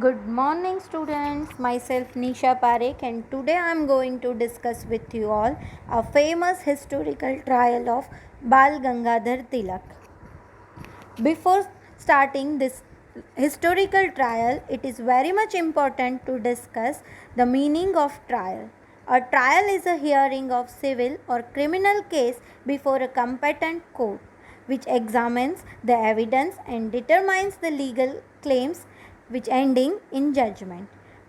Good morning, students. Myself Nisha Parekh, and today I am going to discuss with you all a famous historical trial of Bal Gangadhar Tilak. Before starting this historical trial, it is very much important to discuss the meaning of trial. A trial is a hearing of civil or criminal case before a competent court, which examines the evidence and determines the legal claims, which ending in judgment.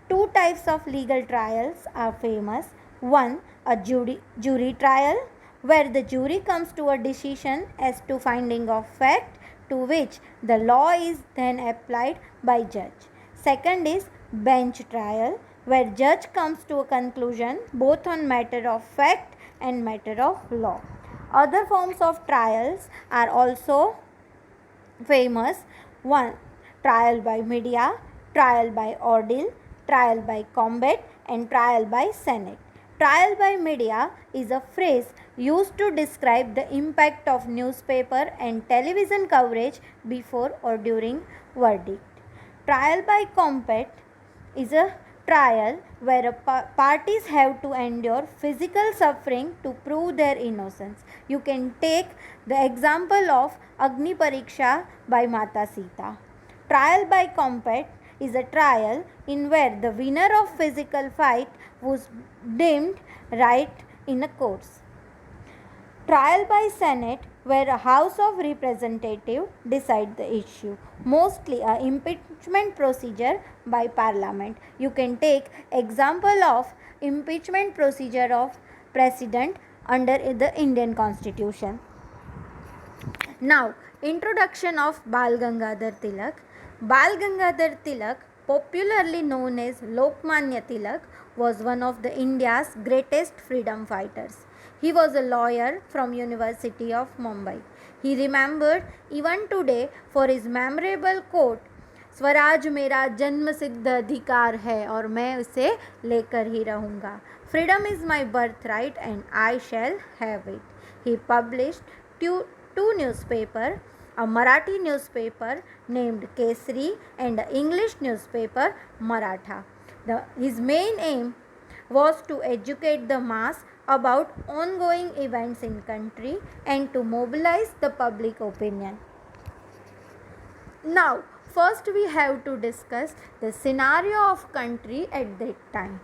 Two types of legal trials are famous. One, a jury trial, where the jury comes to a decision as to finding of fact, to which the law is then applied by judge. Second is bench trial, where judge comes to a conclusion both on matter of fact and matter of law. Other forms of trials are also famous. One, trial by media, trial by ordeal, trial by combat, and trial by senate. Trial by media is a phrase used to describe the impact of newspaper and television coverage before or during verdict. Trial by combat is a trial where parties have to endure physical suffering to prove their innocence. You can take the example of Agni Pariksha by Mata Sita. Trial by combat is a trial in where the winner of physical fight was deemed right in a course. Trial by Senate, where a House of Representatives decide the issue. Mostly a impeachment procedure by Parliament. You can take example of impeachment procedure of President under the Indian Constitution. Now, introduction of Bal Gangadhar Tilak. Bal Gangadhar Tilak, popularly known as Lokmanya Tilak, was one of the India's greatest freedom fighters. He was a lawyer from University of Mumbai. He remembered even today for his memorable quote, Swaraj मेरा जन्म सिद्ध अधिकार है और मैं उसे लेकर ही रहूँगा. Freedom is my birthright and I shall have it. He published two newspapers, a Marathi newspaper named Kesari and an English newspaper Maratha. His main aim was to educate the mass about ongoing events in country and to mobilize the public opinion. Now, first we have to discuss the scenario of country at that time.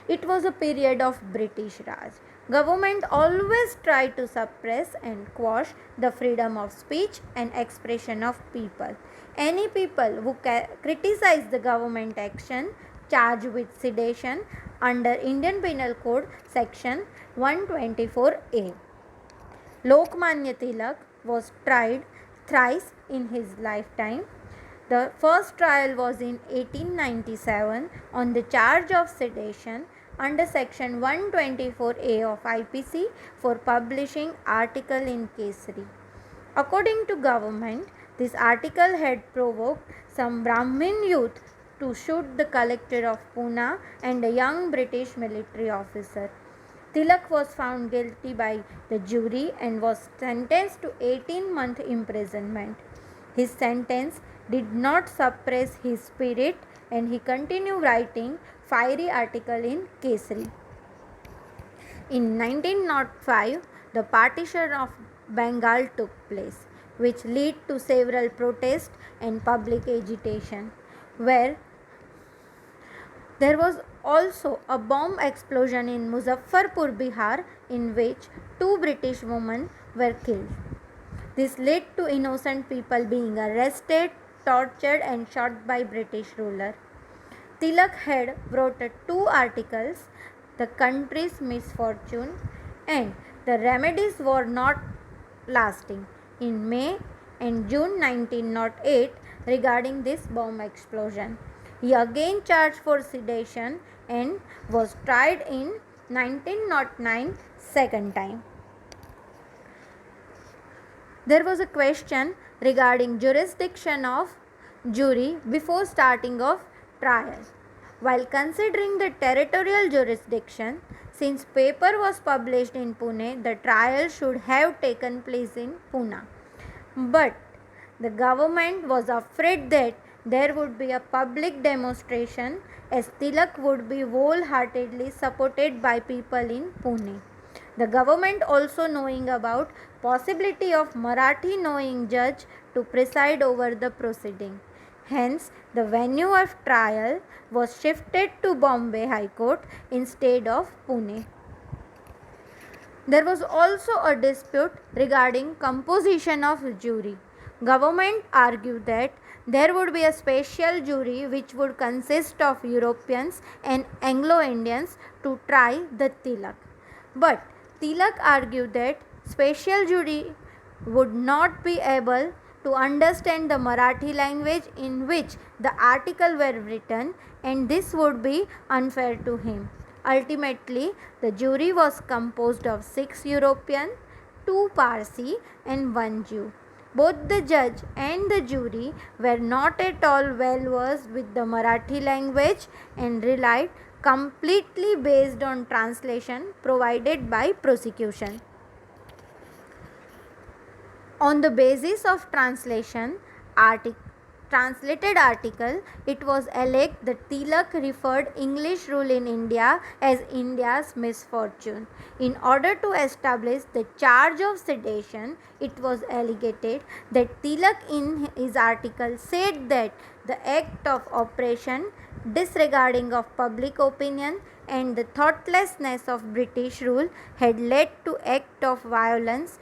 It was a period of British Raj. Government always tried to suppress and quash the freedom of speech and expression of people. Any people who criticize the government action charged with sedition under Indian Penal Code section 124A. Lokmanya Tilak was tried thrice in his lifetime. The first trial was in 1897 on the charge of sedition under section 124A of IPC for publishing article in Kesari. According to government, this article had provoked some Brahmin youth to shoot the collector of Pune and a young British military officer. Tilak was found guilty by the jury and was sentenced to 18-month imprisonment. His sentence did not suppress his spirit and he continued writing fiery article in Kesari. In 1905, the partition of Bengal took place, which led to several protests and public agitation, where there was also a bomb explosion in Muzaffarpur, Bihar, in which two British women were killed. This led to innocent people being arrested, tortured and shot by British ruler. Tilak had wrote two articles, The Country's Misfortune and The Remedies Were Not Lasting, in May and June 1908 regarding this bomb explosion. He again charged for sedition and was tried in 1909 second time. There was a question regarding jurisdiction of jury before starting of trial. While considering the territorial jurisdiction, since paper was published in Pune, the trial should have taken place in Pune. But the government was afraid that there would be a public demonstration as Tilak would be wholeheartedly supported by people in Pune. The government also knowing about possibility of Marathi knowing judge to preside over the proceeding. Hence, the venue of trial was shifted to Bombay High Court instead of Pune. There was also a dispute regarding composition of jury. Government argued that there would be a special jury which would consist of Europeans and Anglo-Indians to try the Tilak. But Tilak argued that special jury would not be able to understand the Marathi language in which the article were written, and this would be unfair to him. Ultimately, the jury was composed of 6 European, 2 Parsi, and 1 Jew. Both the judge and the jury were not at all well versed with the Marathi language and relied completely based on translation provided by prosecution. On the basis of translated article, it was alleged that Tilak referred English rule in India as India's misfortune. In order to establish the charge of sedition, it was alleged that Tilak in his article said that the act of oppression, disregarding of public opinion, and the thoughtlessness of British rule had led to act of violence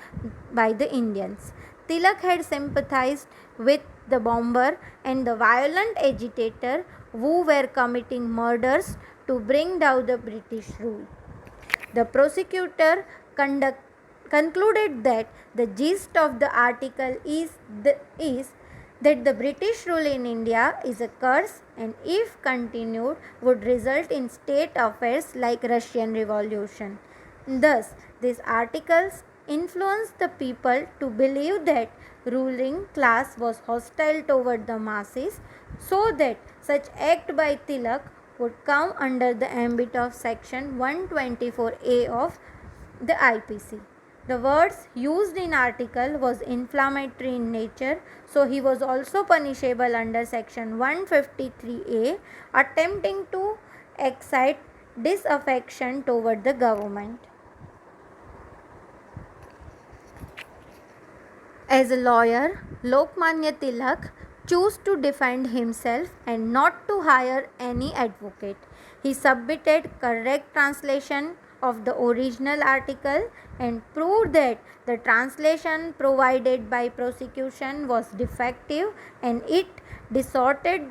by the Indians. Tilak had sympathized with the bomber and the violent agitator who were committing murders to bring down the British rule. The prosecutor concluded that the gist of the article is that the British rule in India is a curse and if continued would result in state affairs like Russian Revolution. Thus, these articles influenced the people to believe that ruling class was hostile toward the masses, so that such act by Tilak would come under the ambit of section 124A of the IPC. The words used in article was inflammatory in nature, so he was also punishable under section 153A, attempting to excite disaffection toward the government. As a lawyer, Lokmanya Tilak chose to defend himself and not to hire any advocate. He submitted correct translation of the original article and proved that the translation provided by prosecution was defective and it distorted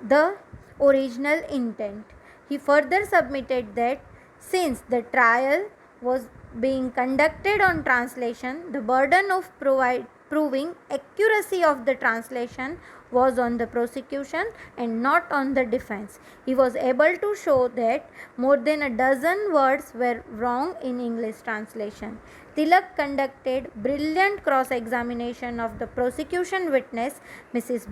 the original intent. He further submitted that since the trial was being conducted on translation, the burden of proving accuracy of the translation was on the prosecution and not on the defense. He was able to show that more than a dozen words were wrong in English translation. Tilak conducted brilliant cross-examination of the prosecution witness, Mr.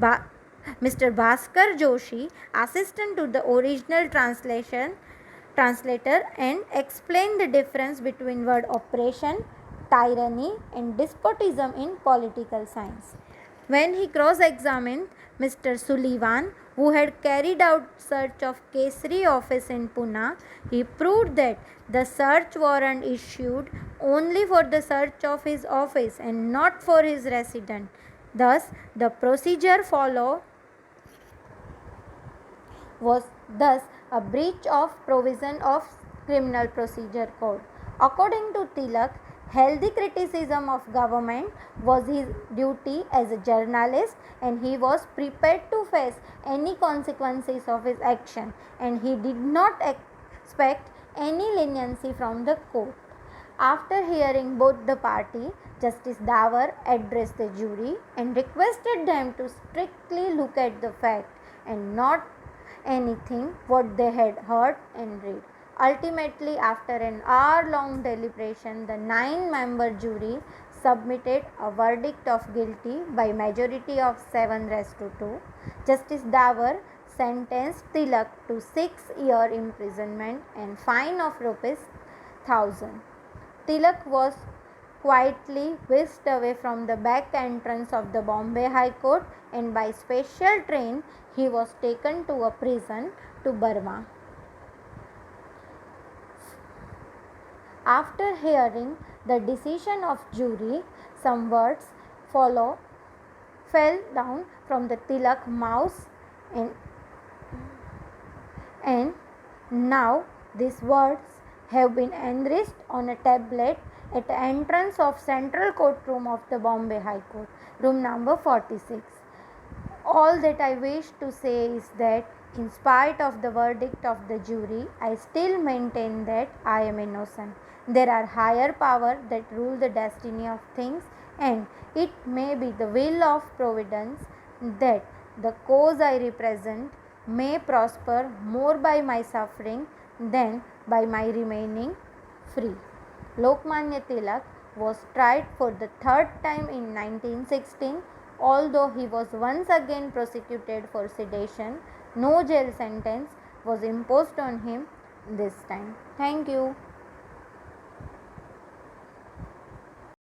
Bhaskar Joshi, assistant to the original translator, and explained the difference between word oppression, tyranny, and despotism in political science. When he cross-examined Mr. Sullivan, who had carried out search of Kesari office in Pune, he proved that the search warrant issued only for the search of his office and not for his residence. Thus, the procedure followed was thus a breach of provision of Criminal Procedure Code. According to Tilak, healthy criticism of government was his duty as a journalist and he was prepared to face any consequences of his action and he did not expect any leniency from the court. After hearing both the party, Justice Davar addressed the jury and requested them to strictly look at the fact and not anything what they had heard and read. Ultimately, after an hour-long deliberation, the 9-member jury submitted a verdict of guilty by majority of 7-2. Justice Davar sentenced Tilak to 6-year imprisonment and fine of rupees 1,000. Tilak was quietly whisked away from the back entrance of the Bombay High Court, and by special train he was taken to a prison to Burma. After hearing the decision of jury, some words follow fell down from the Tilak mouth, and, and now these words have been enriched on a tablet at the entrance of central courtroom of the Bombay High Court, room number 46. All that I wish to say is that, in spite of the verdict of the jury, I still maintain that I am innocent. There are higher powers that rule the destiny of things, and it may be the will of Providence that the cause I represent may prosper more by my suffering than by my remaining free. Lokmanya Tilak was tried for the third time in 1916. Although he was once again prosecuted for sedition, no jail sentence was imposed on him this time. Thank you.